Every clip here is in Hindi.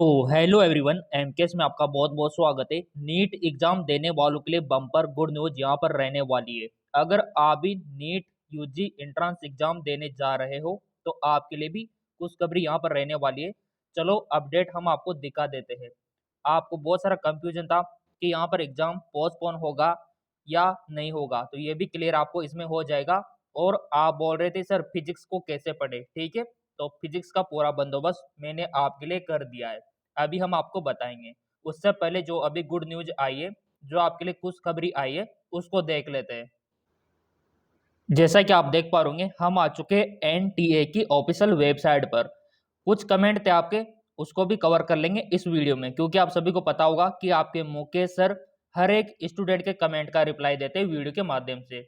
तो हेलो एवरीवन, एमकेएस में आपका बहुत बहुत स्वागत है। नीट एग्जाम देने वालों के लिए बम्पर गुड न्यूज यहाँ पर रहने वाली है। अगर आप भी नीट यूजी एंट्रेंस एग्जाम देने जा रहे हो तो आपके लिए भी खुशखबरी यहाँ पर रहने वाली है। चलो अपडेट हम आपको दिखा देते हैं। आपको बहुत सारा कंफ्यूजन था कि यहाँ पर एग्जाम पोस्टपोन होगा या नहीं होगा, तो ये भी क्लियर आपको इसमें हो जाएगा। और आप बोल रहे थे सर फिजिक्स को कैसे पढ़े, ठीक है, तो फिजिक्स का पूरा बंदोबस्त मैंने आपके लिए कर दिया है। अभी हम आपको बताएंगे। उससे पहले जो अभी गुड न्यूज आई है, जो आपके लिए खुशखबरी आई है, उसको देख लेते हैं। जैसा कि आप देख पा रहे हम आ चुके एनटीए की ऑफिशियल वेबसाइट पर। कुछ कमेंट थे आपके, उसको भी कवर कर लेंगे इस वीडियो में, क्योंकि आप सभी को पता होगा कि आपके मुकेश सर हर एक स्टूडेंट के कमेंट का रिप्लाई देते हैं वीडियो के माध्यम से।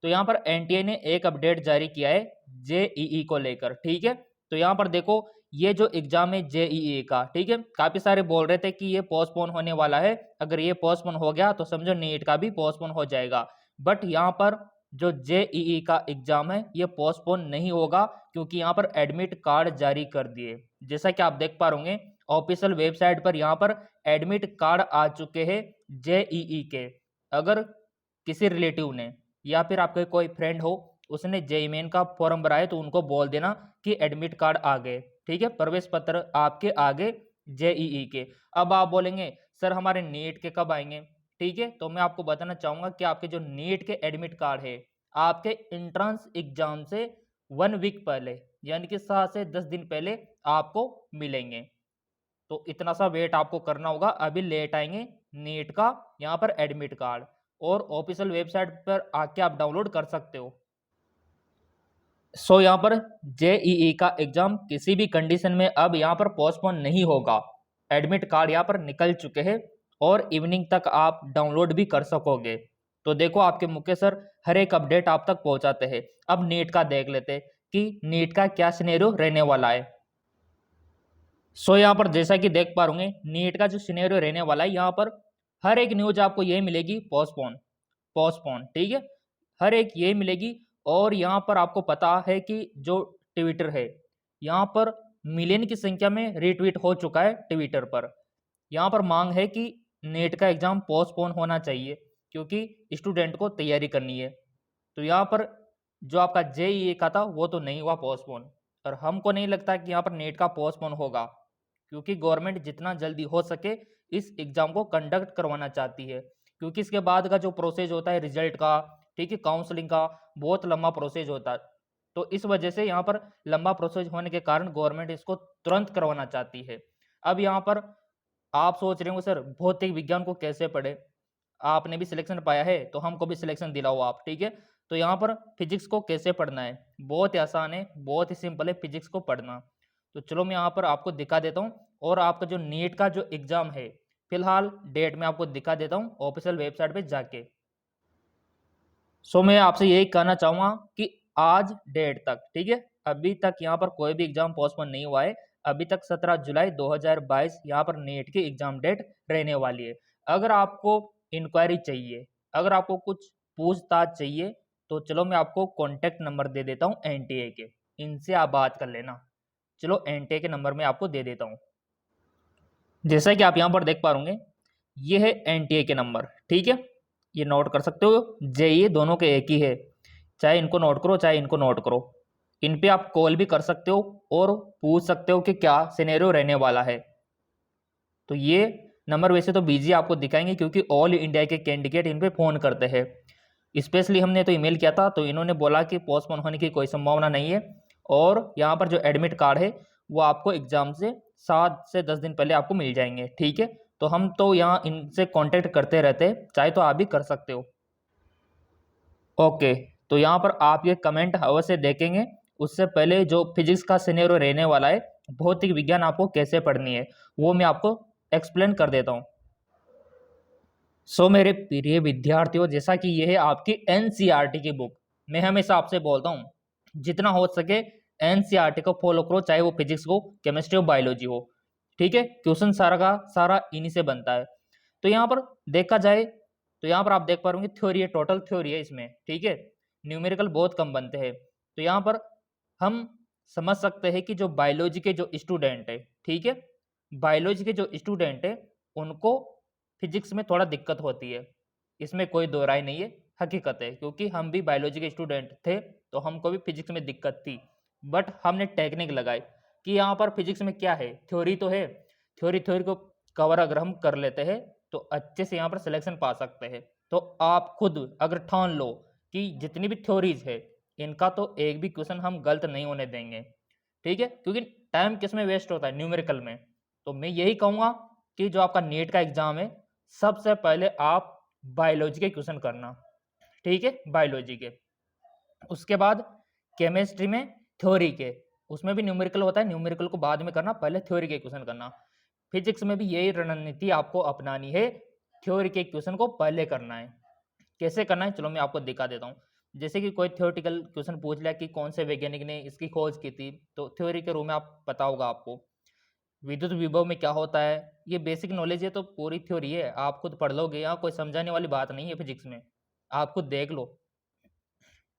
तो यहाँ पर एनटीए ने एक अपडेट जारी किया है जेईई को लेकर, ठीक है। तो यहाँ पर देखो, ये जो एग्जाम है जेईई का, ठीक है, काफी सारे बोल रहे थे कि ये पोस्टपोन होने वाला है। अगर ये पोस्टपोन हो गया तो समझो नीट का भी पोस्टपोन हो जाएगा। बट यहाँ पर जो जेईई का एग्जाम है ये पोस्टपोन नहीं होगा, क्योंकि यहाँ पर एडमिट कार्ड जारी कर दिए। जैसा कि आप देख पा रहे ऑफिशियल वेबसाइट पर यहाँ पर एडमिट कार्ड आ चुके हैं जेईई के। अगर किसी रिलेटिव ने या फिर आपके कोई फ्रेंड हो, उसने जेईई मेन का फॉर्म भरा है, तो उनको बोल देना कि एडमिट कार्ड आ गए, ठीक है, प्रवेश पत्र आपके आगे जेईई के। अब आप बोलेंगे सर हमारे नीट के कब आएंगे, ठीक है, तो मैं आपको बताना चाहूंगा कि आपके जो नीट के एडमिट कार्ड है आपके एंट्रेंस एग्जाम से 1 वीक पहले, यानी कि 7 से 10 दिन पहले आपको मिलेंगे। तो इतना सा वेट आपको करना होगा, अभी लेट आएंगे नीट का यहाँ पर एडमिट कार्ड, और ऑफिशियल वेबसाइट पर आके आप डाउनलोड कर सकते हो। यहाँ पर जेईई का एग्जाम किसी भी कंडीशन में अब यहाँ पर पोस्टपोन नहीं होगा। एडमिट कार्ड यहाँ पर निकल चुके हैं और इवनिंग तक आप डाउनलोड भी कर सकोगे। तो देखो, आपके मुकेश सर हर एक अपडेट आप तक पहुंचाते हैं। अब नीट का देख लेते हैं कि नीट का क्या सिनेरियो रहने वाला है। यहाँ पर जैसा कि देख पा रहे नीट का जो सिनेरियो रहने वाला है, यहाँ पर हर एक न्यूज आपको यही मिलेगी पोस्टपोन पोस्टपोन, ठीक है, हर एक यही मिलेगी। और यहाँ पर आपको पता है कि जो ट्विटर है, यहाँ पर मिलियन की संख्या में रीट्वीट हो चुका है ट्विटर पर। यहाँ पर मांग है कि नेट का एग्जाम पोस्टपोन होना चाहिए, क्योंकि स्टूडेंट को तैयारी करनी है। तो यहाँ पर जो आपका जेईई का था वो तो नहीं हुआ पोस्टपोन, और हमको नहीं लगता कि यहाँ पर नेट का पोस्टपोन होगा, क्योंकि गवर्नमेंट जितना जल्दी हो सके इस एग्जाम को कंडक्ट करवाना चाहती है। क्योंकि इसके बाद का जो प्रोसेस होता है रिजल्ट का, ठीक है, काउंसलिंग का, बहुत लंबा प्रोसेस होता है। तो इस वजह से यहाँ पर लंबा प्रोसेस होने के कारण गवर्नमेंट इसको तुरंत करवाना चाहती है। अब यहाँ पर आप सोच रहे हो सर भौतिक विज्ञान को कैसे पढ़े, आपने भी सिलेक्शन पाया है तो हमको भी सिलेक्शन दिलाओ आप, ठीक है। तो यहाँ पर फिजिक्स को कैसे पढ़ना है, बहुत ही आसान है, बहुत ही सिंपल है फिजिक्स को पढ़ना। तो चलो मैं यहाँ पर आपको दिखा देता हूँ, और आपका जो नीट का जो एग्जाम है फिलहाल डेट में आपको दिखा देता हूँ ऑफिशियल वेबसाइट पे जाके। मैं आपसे यही कहना चाहूँगा कि आज डेट तक, ठीक है, अभी तक यहाँ पर कोई भी एग्जाम पोस्टपोन नहीं हुआ है। अभी तक 17 जुलाई 2022 यहाँ पर नीट की एग्जाम डेट रहने वाली है। अगर आपको इंक्वायरी चाहिए, अगर आपको कुछ पूछताछ चाहिए, तो चलो मैं आपको कॉन्टैक्ट नंबर दे देता हूँ एनटीए के, इनसे आप बात कर लेना। चलो एनटीए के नंबर में आपको दे देता हूँ। जैसा कि आप यहाँ पर देख पा रहे ये है एनटीए के नंबर, ठीक है, ये नोट कर सकते हो, जेईई दोनों के एक ही है, चाहे इनको नोट करो चाहे इनको नोट करो। इन पे आप कॉल भी कर सकते हो और पूछ सकते हो कि क्या सिनेरियो रहने वाला है। तो ये नंबर वैसे तो बिजी आपको दिखाएंगे, क्योंकि ऑल इंडिया के कैंडिडेट इन पे फोन करते हैं। स्पेशली हमने तो ईमेल किया था, तो इन्होंने बोला कि पोस्टपोन होने की कोई संभावना नहीं है, और यहाँ पर जो एडमिट कार्ड है वो आपको एग्जाम से 7 से 10 दिन पहले आपको मिल जाएंगे, ठीक है। तो हम तो यहाँ इनसे कांटेक्ट करते रहते हैं, चाहे तो आप भी कर सकते हो। ओके, तो यहाँ पर आप ये कमेंट अवश्य देखेंगे। उससे पहले जो फिजिक्स का सिनेरियो रहने वाला है, भौतिक विज्ञान आपको कैसे पढ़नी है, वो मैं आपको एक्सप्लेन कर देता हूँ। मेरे प्रिय विद्यार्थियों, जैसा कि यह है आपकी एनसीईआरटी की बुक, मैं हमेशा आपसे बोलता हूँ जितना हो सके एनसीईआरटी को फॉलो करो, चाहे वो फिजिक्स हो, केमिस्ट्री हो, बायोलॉजी हो, ठीक है। क्वेश्चन सारा का सारा इन्हीं से बनता है। तो यहाँ पर देखा जाए तो यहाँ पर आप देख पा रहे होंगे थ्योरी है, टोटल थ्योरी है इसमें, ठीक है, न्यूमेरिकल बहुत कम बनते हैं। तो यहाँ पर हम समझ सकते हैं कि जो बायोलॉजी के जो स्टूडेंट है, ठीक है, बायोलॉजी के जो स्टूडेंट है उनको फिजिक्स में थोड़ा दिक्कत होती है, इसमें कोई दो राय नहीं है, हकीकत है, क्योंकि हम भी बायोलॉजी के स्टूडेंट थे तो हमको भी फिजिक्स में दिक्कत थी। बट हमने टेक्निक लगाई कि यहाँ पर फिजिक्स में क्या है, थ्योरी तो है, थ्योरी को कवर अगर हम कर लेते हैं तो अच्छे से यहाँ पर सिलेक्शन पा सकते हैं। तो आप खुद अगर ठान लो कि जितनी भी थ्योरीज है इनका तो एक भी क्वेश्चन हम गलत नहीं होने देंगे, ठीक है, क्योंकि टाइम किस में वेस्ट होता है, न्यूमेरिकल में। तो मैं यही कहूँगा कि जो आपका नीट का एग्जाम है सबसे पहले आप बायोलॉजी के क्वेश्चन करना, ठीक है, बायोलॉजी के। उसके बाद केमिस्ट्री में थ्योरी के, उसमें भी न्यूमेरिकल होता है, न्यूमेरिकल को बाद में करना, पहले थ्योरी के क्वेश्चन करना। फिजिक्स में भी यही रणनीति आपको अपनानी है, थ्योरी के क्वेश्चन को पहले करना है। कैसे करना है चलो मैं आपको दिखा देता हूँ। जैसे कि कोई थ्योरेटिकल क्वेश्चन पूछ लिया कि कौन से वैज्ञानिक ने इसकी खोज की थी, तो थ्योरी के रूप में आप पता होगा आपको विद्युत विभव में क्या होता है, ये बेसिक नॉलेज है, तो पूरी थ्योरी है, आप खुद पढ़ लोगे, यहाँ कोई समझाने वाली बात नहीं है फिजिक्स में, आप खुद देख लो।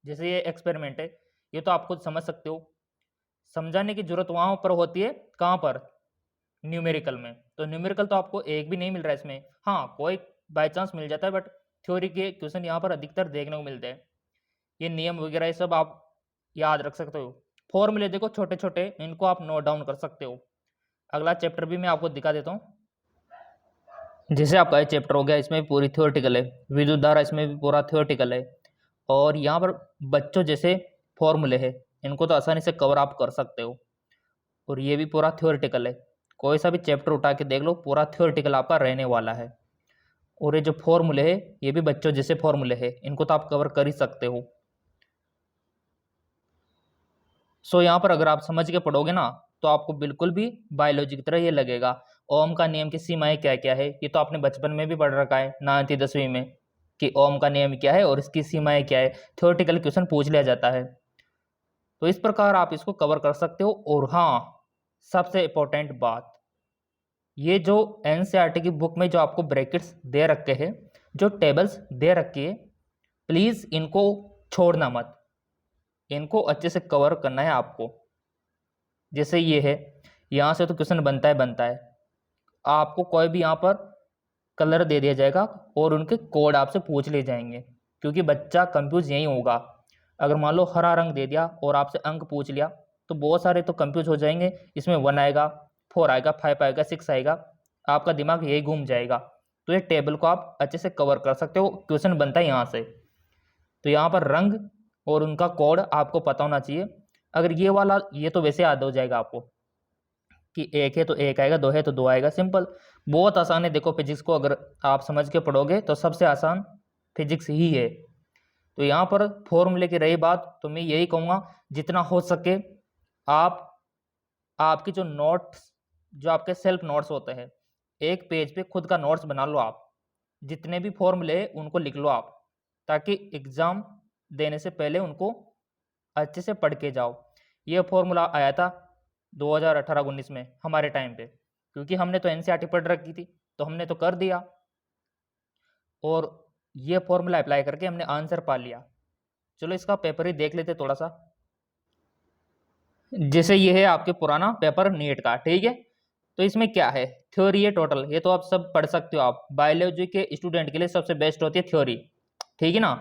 जैसे ये एक्सपेरिमेंट है, ये तो आप खुद समझ सकते हो, समझाने की जरूरत वहाँ पर होती है, कहाँ पर, न्यूमेरिकल में। तो न्यूमेरिकल तो आपको एक भी नहीं मिल रहा है इसमें, हाँ कोई बाई चांस मिल जाता है, बट थ्योरी के क्वेश्चन यहाँ पर अधिकतर देखने को मिलते हैं। ये नियम वगैरह ये सब आप याद रख सकते हो, फॉर्मूले देखो छोटे छोटे, इनको आप नोट डाउन कर सकते हो। अगला चैप्टर भी मैं आपको दिखा देता हूँ। जैसे आपका ये चैप्टर हो गया, इसमें पूरी थ्योरेटिकल है, विद्युत धारा इसमें भी पूरा थ्योरेटिकल है, और यहाँ पर बच्चों जैसे फॉर्मूले है इनको तो आसानी से कवर आप कर सकते हो, और ये भी पूरा थ्योरेटिकल है, कोई सा भी चैप्टर उठा के देख लो पूरा थ्योरेटिकल आपका रहने वाला है। और ये जो फॉर्मूले है ये भी बच्चों जैसे फॉर्मूले है, इनको तो आप कवर कर ही सकते हो। सो यहाँ पर अगर आप समझ के पढ़ोगे ना तो आपको बिल्कुल भी बायोलॉजी की तरह ये लगेगा। ओम का नियम की सीमाएं क्या क्या है, ये तो आपने बचपन में भी पढ़ रखा है 9वीं 10वीं में, कि ओम का नियम क्या है और इसकी सीमाएं क्या है, थ्योरेटिकल क्वेश्चन पूछ लिया जाता है। तो इस प्रकार आप इसको कवर कर सकते हो। और हाँ, सबसे इंपॉर्टेंट बात, ये जो एनसीईआरटी की बुक में जो आपको ब्रैकेट्स दे रखे हैं, जो टेबल्स दे रखी है, प्लीज़ इनको छोड़ना मत, इनको अच्छे से कवर करना है आपको। जैसे ये है, यहाँ से तो क्वेश्चन बनता है, आपको कोई भी यहाँ पर कलर दे दिया जाएगा और उनके कोड आपसे पूछ लिए जाएंगे, क्योंकि बच्चा कंफ्यूज यही होगा। अगर मान लो हरा रंग दे दिया और आपसे अंक पूछ लिया तो बहुत सारे तो कंफ्यूज हो जाएंगे, इसमें 1 आएगा, 4 आएगा, 5 आएगा, 6 आएगा, आपका दिमाग यही घूम जाएगा। तो ये टेबल को आप अच्छे से कवर कर सकते हो, क्वेश्चन बनता है यहाँ से। तो यहाँ पर रंग और उनका कोड आपको पता होना चाहिए। अगर ये वाला, ये तो वैसे याद हो जाएगा आपको कि 1 है तो 1 आएगा, 2 है तो 2 आएगा, सिंपल, बहुत आसान है। देखो फिजिक्स को अगर आप समझ के पढ़ोगे तो सबसे आसान फिजिक्स ही है। तो यहाँ पर फॉर्मूले की रही बात, तो मैं यही कहूँगा जितना हो सके आप आपकी जो नोट्स, जो आपके सेल्फ नोट्स होते हैं, एक पेज पे खुद का नोट्स बना लो आप, जितने भी फॉर्मूले उनको लिख लो आप, ताकि एग्ज़ाम देने से पहले उनको अच्छे से पढ़ के जाओ। ये फॉर्मूला आया था 2018-19 में हमारे टाइम पे, क्योंकि हमने तो एनसीईआरटी पढ़ रखी थी तो हमने तो कर दिया, और ये फॉर्मूला अप्लाई करके हमने आंसर पा लिया। चलो इसका पेपर ही देख लेते थोड़ा सा। जैसे ये है आपके पुराना पेपर नीट का, ठीक है, तो इसमें क्या है, थ्योरी है टोटल, ये तो आप सब पढ़ सकते हो, आप बायोलॉजी के स्टूडेंट के लिए सबसे बेस्ट होती है थ्योरी, ठीक है ना।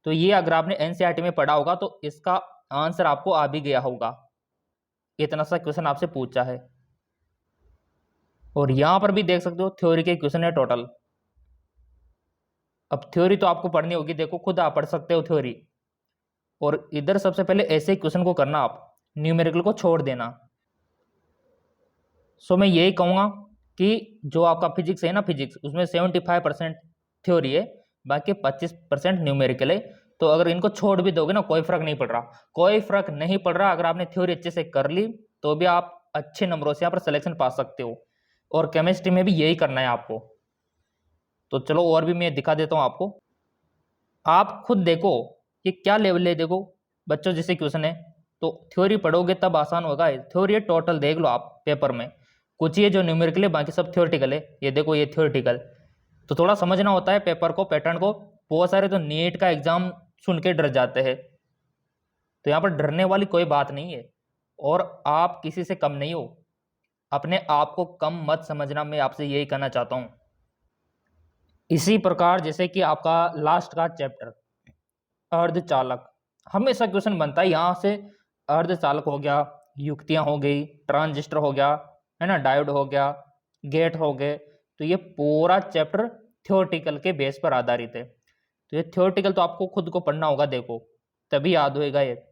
तो ये अगर आपने एनसीईआरटी में पढ़ा होगा तो इसका आंसर आपको आ भी गया होगा, इतना सा क्वेश्चन आपसे पूछा है। और यहाँ पर भी देख सकते हो थ्योरी के क्वेश्चन है टोटल। अब थ्योरी तो आपको पढ़नी होगी, देखो खुद आप पढ़ सकते हो थ्योरी, और इधर सबसे पहले ऐसे क्वेश्चन को करना, आप न्यूमेरिकल को छोड़ देना। सो मैं यही कहूँगा कि जो आपका फिजिक्स है ना, फिजिक्स उसमें 75% थ्योरी है, बाकी 25% न्यूमेरिकल है। तो अगर इनको छोड़ भी दोगे ना कोई फर्क नहीं पड़ रहा, कोई फर्क नहीं पड़ रहा, अगर आपने थ्योरी अच्छे से कर ली तो भी आप अच्छे नंबरों से यहाँ पर सिलेक्शन पा सकते हो। और केमिस्ट्री में भी यही करना है आपको। तो चलो और भी मैं दिखा देता हूँ आपको, आप खुद देखो कि क्या लेवल है, देखो बच्चों जैसे क्वेश्चन है, तो थ्योरी पढ़ोगे तब आसान होगा। थ्योरी टोटल देख लो आप पेपर में, कुछ ही है जो न्यूमेरिकल है, बाकी सब थ्योरेटिकल है। ये देखो ये थ्योरेटिकल, तो थोड़ा समझना होता है पेपर को, पैटर्न को। बहुत सारे तो नीट का एग्जाम सुन के डर जाते हैं, तो यहाँ पर डरने वाली कोई बात नहीं है, और आप किसी से कम नहीं हो, अपने आप को कम मत समझना, मैं आपसे यही कहना चाहता हूँ। इसी प्रकार जैसे कि आपका लास्ट का चैप्टर अर्धचालक, हमेशा क्वेश्चन बनता है यहाँ से। अर्धचालक हो गया, युक्तियाँ हो गई, ट्रांजिस्टर हो गया, है ना, डायोड हो गया, गेट हो गए। तो ये पूरा चैप्टर थ्योरेटिकल के बेस पर आधारित है। तो ये थ्योरेटिकल तो आपको खुद को पढ़ना होगा, देखो तभी याद होएगा ये।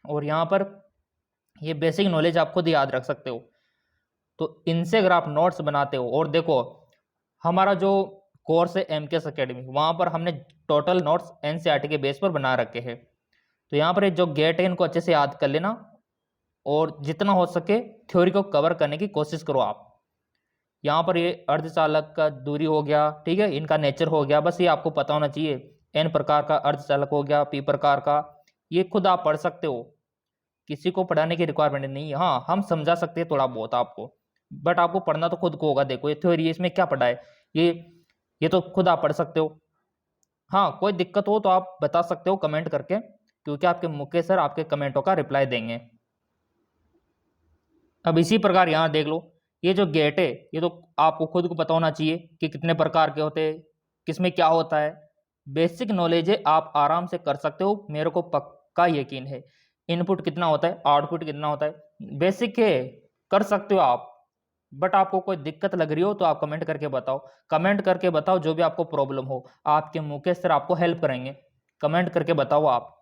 और यहाँ पर ये बेसिक नॉलेज आप खुद याद रख सकते हो। तो इनसे अगर आप नोट्स बनाते हो, और देखो हमारा जो कोर्स है एमकेएस एकेडमी, वहाँ पर हमने टोटल नोट्स एनसीईआरटी के बेस पर बना रखे हैं। तो यहाँ पर जो गेट है इनको अच्छे से याद कर लेना, और जितना हो सके थ्योरी को कवर करने की कोशिश करो आप। यहाँ पर ये अर्धचालक का दूरी हो गया, ठीक है, इनका नेचर हो गया, बस ये आपको पता होना चाहिए। एन प्रकार का अर्धचालक हो गया, पी प्रकार का, ये खुद आप पढ़ सकते हो, किसी को पढ़ाने की रिक्वायरमेंट नहीं है। हाँ, हम समझा सकते हैं थोड़ा बहुत आपको, बट आपको पढ़ना तो खुद को होगा। देखो ये थ्योरी, इसमें क्या पढ़ा है, ये तो खुद आप पढ़ सकते हो। हाँ, कोई दिक्कत हो तो आप बता सकते हो कमेंट करके, क्योंकि आपके मुकेश सर आपके कमेंटों का रिप्लाई देंगे। अब इसी प्रकार यहाँ देख लो, ये जो गेट है ये तो आपको खुद को पता होना चाहिए कि कितने प्रकार के होते हैं, किसमें क्या होता है। बेसिक नॉलेज है, आप आराम से कर सकते हो, मेरे को पक्का यकीन है। इनपुट कितना होता है, आउटपुट कितना होता है, बेसिक है, कर सकते हो आप। बट आपको कोई दिक्कत लग रही हो तो आप कमेंट करके बताओ, कमेंट करके बताओ जो भी आपको प्रॉब्लम हो, आपके मुकेश सर आपको हेल्प करेंगे। कमेंट करके बताओ आप,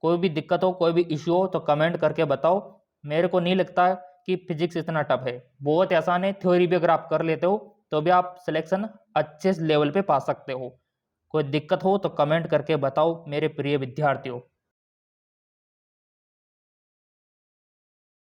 कोई भी दिक्कत हो, कोई भी इश्यू हो तो कमेंट करके बताओ। मेरे को नहीं लगता कि फिजिक्स इतना टफ है, बहुत आसान है। थ्योरी भी अगर आप कर लेते हो तो भी आप सिलेक्शन अच्छे लेवल पे पा सकते हो। कोई दिक्कत हो तो कमेंट करके बताओ मेरे प्रिय विद्यार्थियों।